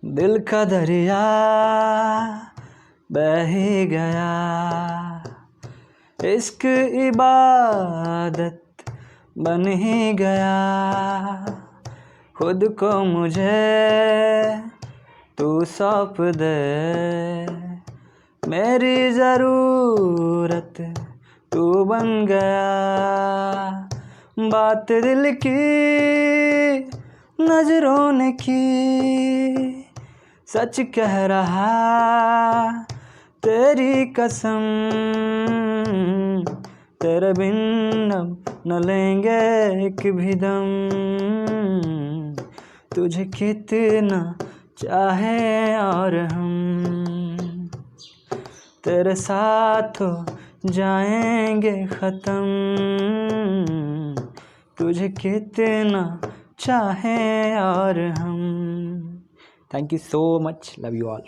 दिल का दरिया बह ही गया, इश्क इबादत बन ही गया। खुद को मुझे तू सौंप दे, मेरी ज़रूरत तू बन गया। बात दिल की नजरों ने की, सच कह रहा तेरी कसम। तेरे बिन अब न लेंगे एक भी दम, तुझे कितना चाहे और हम तेरे साथ हो जाएंगे ख़त्म। तुझे कितना चाहे और हम। Thank you so much, love you all.